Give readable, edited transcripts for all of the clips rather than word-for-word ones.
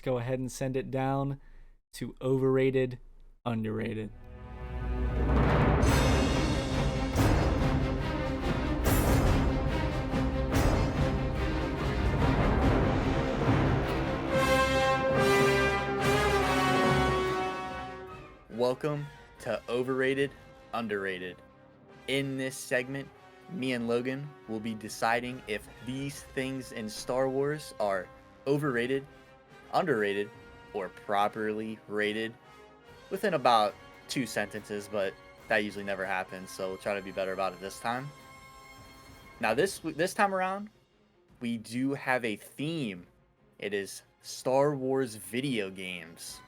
go ahead and send it down to overrated, underrated. Welcome to Overrated, Underrated. In this segment, me and Logan will be deciding if these things in Star Wars are overrated, underrated, or properly rated within about 2 sentences, but that usually never happens, so we'll try to be better about it this time. Now, this time around, we do have a theme. It is Star Wars video games.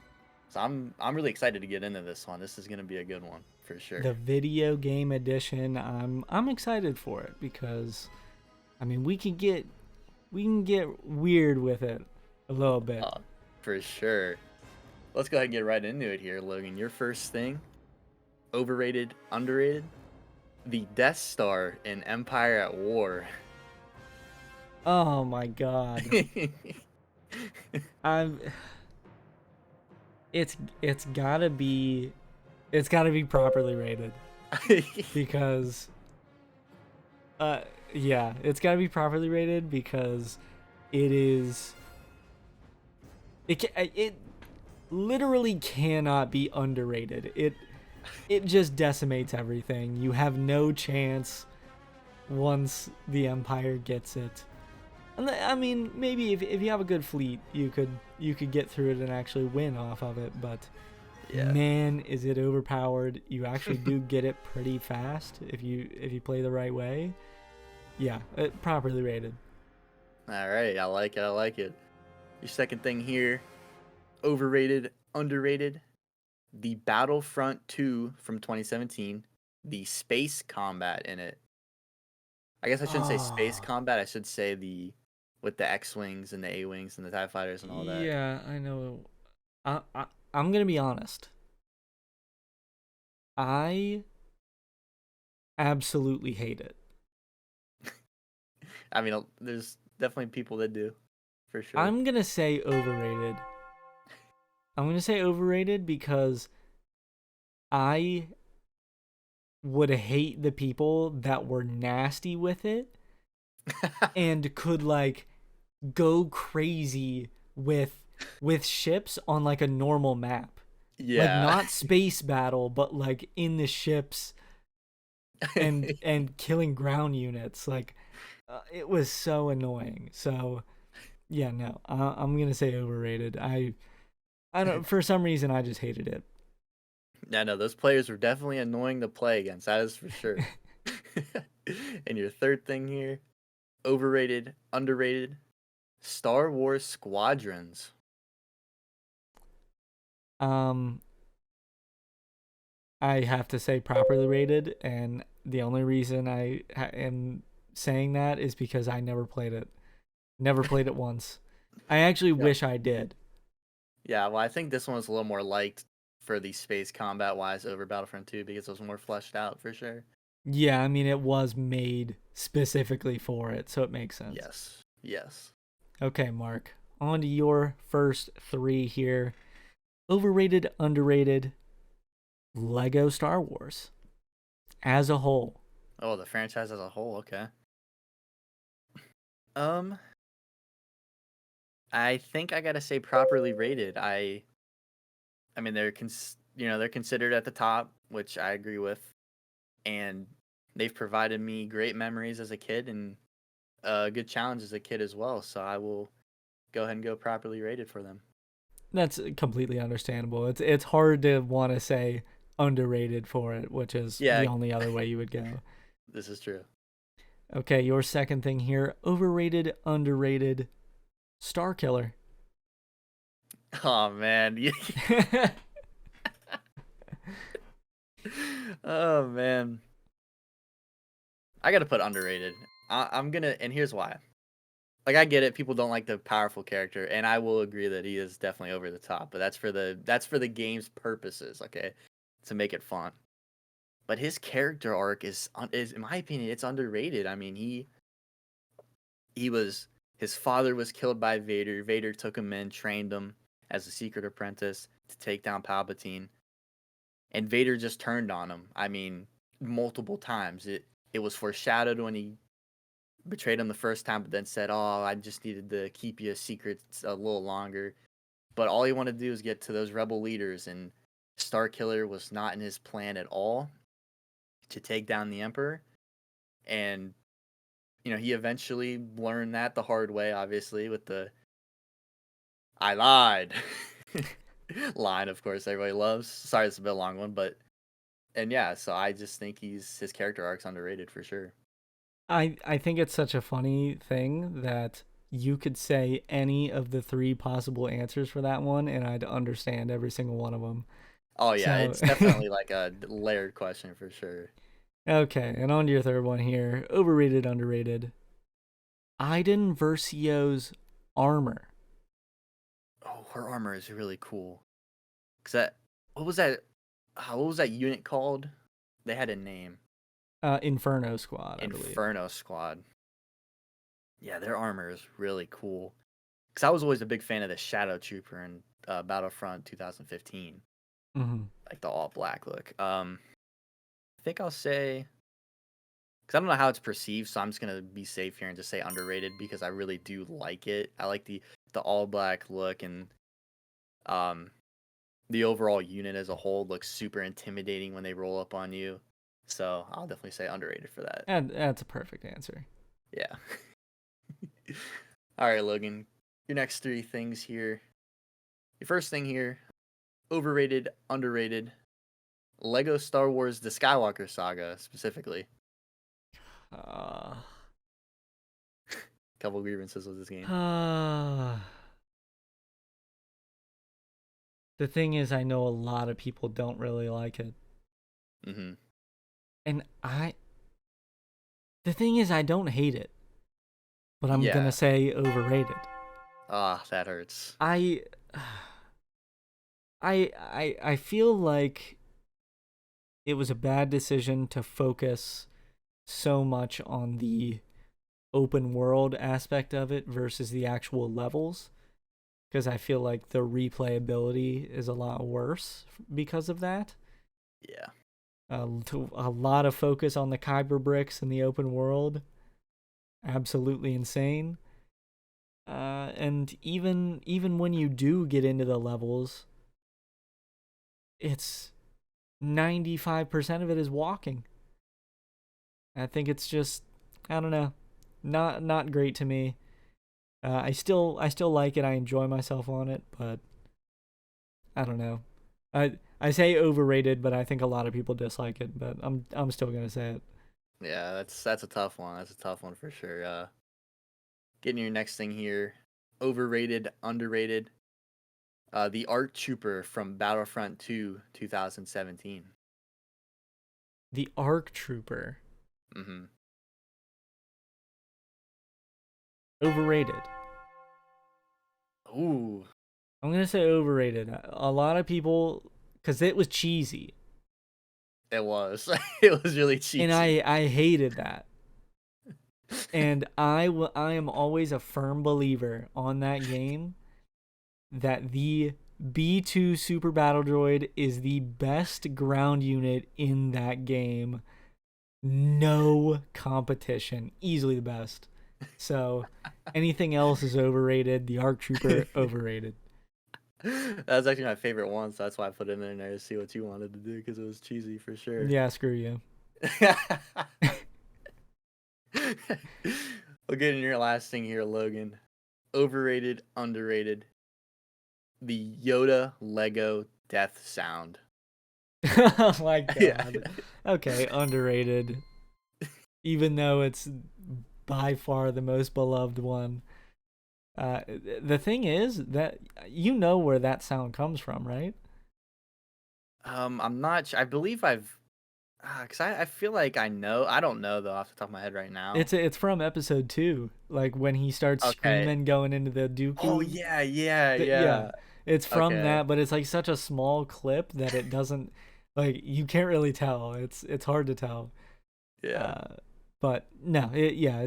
So I'm really excited to get into this one. This is gonna be a good one for sure. The video game edition, I'm excited for it because, I mean, we can get weird with it a little bit. For sure. Let's go ahead and get right into it here, Logan. Your first thing, overrated, underrated, the Death Star in Empire at War. Oh my god. I'm it's gotta be properly rated because yeah, it's gotta be properly rated because it literally cannot be underrated. It just decimates everything. You have no chance once the Empire gets it. And I mean, maybe if you have a good fleet, you could get through it and actually win off of it. But Yeah. man, is it overpowered? You actually do get it pretty fast if you play the right way. Yeah, properly rated. All right, I like it. I like it. Your second thing here, overrated, underrated, the Battlefront 2 from 2017, the space combat in it. I guess I shouldn't say space Oh, combat. I should say the with the X-wings and the A-wings and the TIE fighters and all that. yeah, I know. I'm gonna be honest. I absolutely hate it. I mean, there's definitely people that do, for sure. I'm gonna say overrated. I'm gonna say overrated because I would hate the people that were nasty with it and could like go crazy with ships on like a normal map. Like Yeah. not space battle, but like in the ships and killing ground units. Like it was so annoying. So yeah, no, I'm gonna say overrated. I don't. For some reason, I just hated it. Yeah, no, those players were definitely annoying to play against. That is for sure. And your third thing here, overrated, underrated, Star Wars Squadrons. Um, I have to say properly rated, and the only reason I am saying that is because I never played it. Never played it once. I actually Yep. wish I did. Yeah, well, I think this one was a little more liked for the space combat wise over Battlefront 2 because it was more fleshed out for sure. Yeah, I mean it was made specifically for it, so it makes sense. Yes. Yes. Okay, Mark. On to your first three here. Overrated, underrated, Lego Star Wars as a whole. Oh, the franchise as a whole, okay. Um, I think I gotta say properly rated. I mean they're considered at the top, which I agree with, and they've provided me great memories as a kid and a good challenge as a kid as well. So I will go ahead and go properly rated for them. That's completely understandable. It's hard to want to say underrated for it, which is the Yeah, only other way you would go. this is true. Okay, your second thing here, overrated, underrated, Star Killer. Oh man, oh man, I gotta put underrated. I'm gonna, and here's why. Like I get it, people don't like the powerful character, and I will agree that he is definitely over the top. But that's for the game's purposes, okay, to make it fun. But his character arc is in my opinion, it's underrated. I mean, he was his father was killed by Vader. Vader took him in, trained him, as a secret apprentice to take down Palpatine, and Vader just turned on him. I mean, multiple times. It was foreshadowed when he betrayed him the first time, but then said, "Oh, I just needed to keep you a secret a little longer." But all he wanted to do was get to those rebel leaders, and Starkiller was not in his plan at all to take down the Emperor. And he eventually learned that the hard way, obviously, with the "I lied" line, of course, everybody loves. Sorry, it's a bit long one, but and yeah, so I just think his character arc's underrated for sure. I think it's such a funny thing that you could say any of the three possible answers for that one, and I'd understand every single one of them. Oh yeah, So, it's definitely like a layered question for sure. okay, and on to your third one here. Overrated, underrated. Iden Versio's armor. Oh, her armor is really cool. Cause that what was that? What was that unit called? They had a name. Inferno Squad, I believe. Inferno Squad. Yeah, their armor is really cool. Cause I was always a big fan of the Shadow Trooper in Battlefront 2015, Mm-hmm. like the all black look. I think I'll say, because I don't know how it's perceived, so I'm just gonna be safe here and just say underrated because I really do like it. I like the all black look, and um the overall unit as a whole looks super intimidating when they roll up on you. So I'll definitely say underrated for that. And that's a perfect answer. Yeah. All right, Logan. Your next three things here. Your first thing here, overrated, underrated. Lego Star Wars The Skywalker Saga specifically. Uh, Couple grievances with this game. uh, the thing is, I know a lot of people don't really like it. Mm-hmm. And the thing is, I don't hate it, but I'm gonna Yeah. say overrated. Ah, that hurts. I, I feel like it was a bad decision to focus so much on the open world aspect of it versus the actual levels, because I feel like the replayability is a lot worse because of that. Yeah. A lot of focus on the Kyber bricks in the open world. Absolutely insane. And even when you do get into the levels, it's 95% of it is walking. I think it's just, I don't know, not great to me. I still like it. I enjoy myself on it, but I don't know. I say overrated, but I think a lot of people dislike it. But I'm still gonna say it. Yeah, that's a tough one. That's a tough one for sure. Getting your next thing here. Overrated, underrated. The Art Trooper from Battlefront 2 2017. The ARC Trooper, Mm-hmm. overrated. Ooh, I'm gonna say overrated. A lot of people, because it was cheesy, it was. It was really and cheesy. I hated that. And I am always a firm believer on that game that the B2 Super Battle Droid is the best ground unit in that game. No competition. Easily the best. So anything else is overrated. The ARC Trooper, overrated. That was actually my favorite one, so that's why I put it in there to see what you wanted to do because it was cheesy for sure. Yeah, screw you. We'll get in your last thing here, Logan. Overrated, underrated. The Yoda Lego death sound. Oh my Yeah. god. Okay, underrated. Even though it's by far the most beloved one. The thing is that you know where that sound comes from, right? I'm not sure. I believe cause I feel like I know. I don't know though off the top of my head right now. It's from episode 2, like when he starts Okay. screaming going into the Oh Dooku. yeah, yeah, Yeah, yeah. it's from Okay. that, but it's like such a small clip that it doesn't, like, you can't really tell. It's hard to tell. Yeah. Uh, but no, yeah,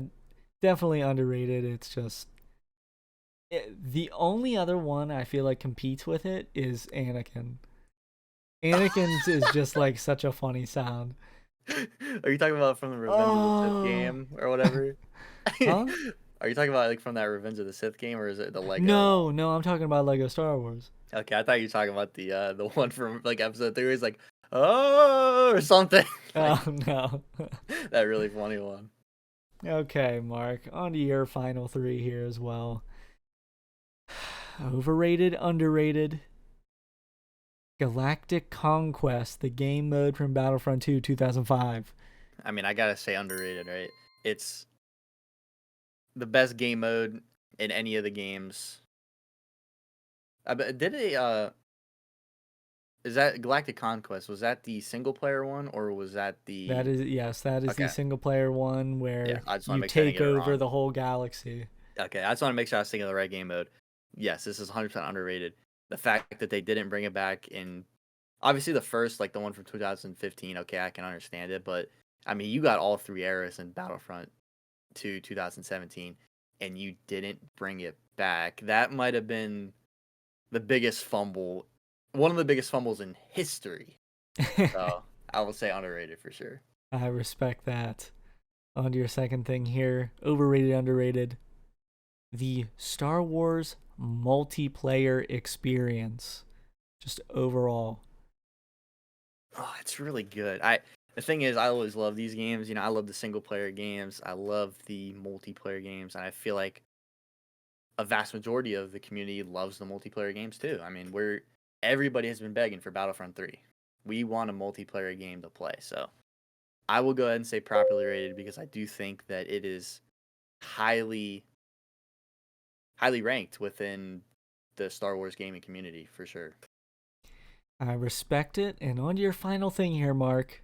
definitely underrated. It's just The only other one I feel like competes with it is Anakin. Anakin's is just like such a funny sound. Are you talking about from the Revenge of the Sith Oh, game or whatever? huh? Are you talking about like from that Revenge of the Sith game, or is it the Lego one? No, no, I'm talking about Lego Star Wars. Okay, I thought you were talking about the one from like episode 3 is like, oh, or something. Like Oh no. that really funny one. Okay, Mark. On to your final three here as well. Overrated, underrated. Galactic Conquest, the game mode from Battlefront 2 2005. I mean, I gotta say underrated, right? It's the best game mode in any of the games. Did it is that Galactic Conquest? Was that the single player one or was that That the is, yes, that is the Okay. single player one Yeah, where I just want to you make sure I didn't take get it over wrong. the whole galaxy. Okay, I just want to make sure I was thinking of the right game mode. Yes, this is 100% underrated. The fact that they didn't bring it back in obviously the first, like the one from 2015, okay, I can understand it, but I mean, you got all three eras in Battlefront to 2017 and you didn't bring it back. That might have been the biggest fumble, one of the biggest fumbles in history. So, I will say underrated for sure. I respect that. On to your second thing here. Overrated, underrated. The Star Wars multiplayer experience. Just overall. Oh, it's really good. The thing is, I always love these games. You know, I love the single player games. I love the multiplayer games, and I feel like a vast majority of the community loves the multiplayer games too. I mean, everybody has been begging for Battlefront 3. We want a multiplayer game to play. So, I will go ahead and say properly rated because I do think that it is highly highly ranked within the Star Wars gaming community for sure. I respect it. And on to your final thing here, Mark.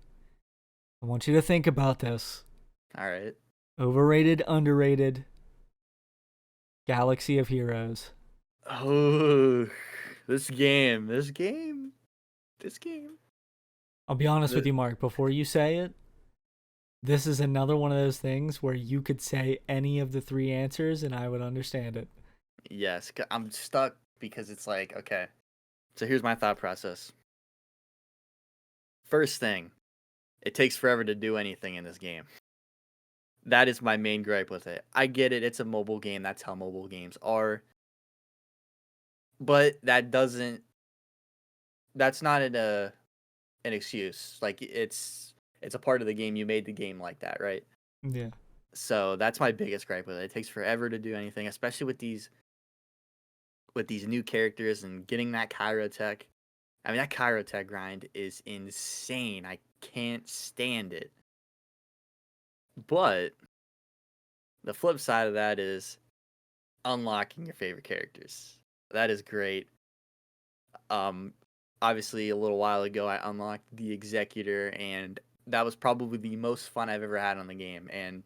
I want you to think about this. All right. Overrated, underrated. Galaxy of Heroes. Oh, this game. I'll be honest with The, you, Mark. Before you say it, this is another one of those things where you could say any of the three answers and I would understand it. yes, I'm stuck because it's like, okay. So here's my thought process. First thing, it takes forever to do anything in this game. That is my main gripe with it. I get it, it's a mobile game. That's how mobile games are. But that's not an excuse. Like it's a part of the game. You made the game like that, right? Yeah. So that's my biggest gripe with it. It takes forever to do anything, especially with these new characters and getting that Kyrotech. I mean, that Kyrotech grind is insane. I can't stand it. But the flip side of that is unlocking your favorite characters. That is great. Um, Obviously, a little while ago, I unlocked the Executor, and that was probably the most fun I've ever had on the game. And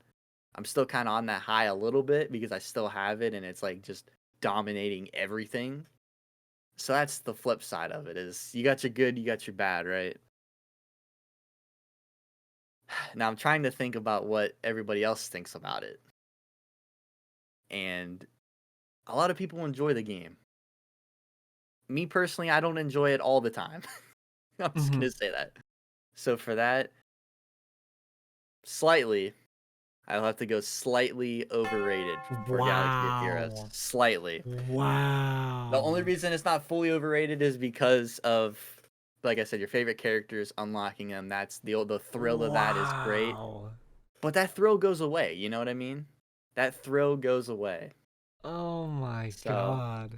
I'm still kind of on that high a little bit because I still have it, and it's like just dominating everything. So that's the flip side of it is you got your good, you got your bad, right? Now I'm trying to think about what everybody else thinks about it. And a lot of people enjoy the game. Me personally, I don't enjoy it all the time. I'm just Mm-hmm. going to say that. So for that, slightly, I'll have to go slightly overrated for Galaxy of Heroes. Wow. Slightly. The only Wow. reason it's not fully overrated is because of, like I said, your favorite characters, unlocking them. That's the thrill of that is great. Wow. But that thrill goes away. You know what I mean? That thrill goes away. Oh my So god.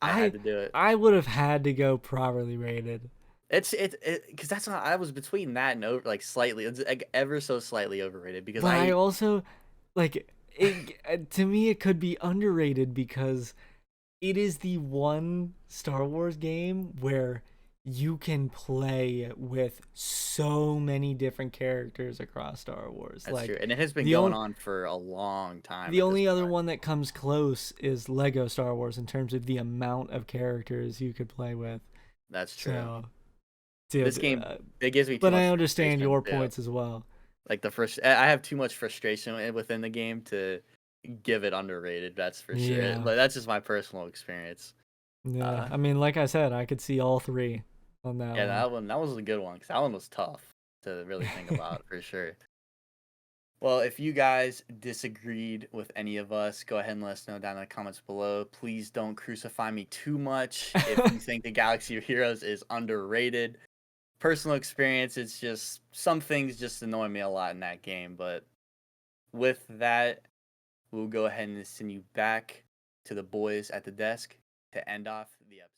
I had I to do it. I would have had to go properly rated. It because that's not, I was between that and over like slightly, it's like ever so slightly overrated because But I I also like to me it could be underrated because it is the one Star Wars game where you can play with so many different characters across Star Wars. that's true, Like and it has been the going only on for a long time the at this only other point. one that comes close is Lego Star Wars in terms of the amount of characters you could play with. That's true. So, This dude, game, it gives me too but I much understand frustration your too. points as well. Like the first, I have too much frustration within the game to give it underrated. That's for sure. Yeah. But that's just my personal experience. Yeah. Uh, I mean, like I said, I could see all three on that yeah, one. that was a good one because that one was tough to really think about for sure. Well, if you guys disagreed with any of us, go ahead and let us know down in the comments below. Please don't crucify me too much if you think the Galaxy of Heroes is underrated. Personal experience, it's just some things just annoy me a lot in that game. But with that, we'll go ahead and send you back to the boys at the desk to end off the episode.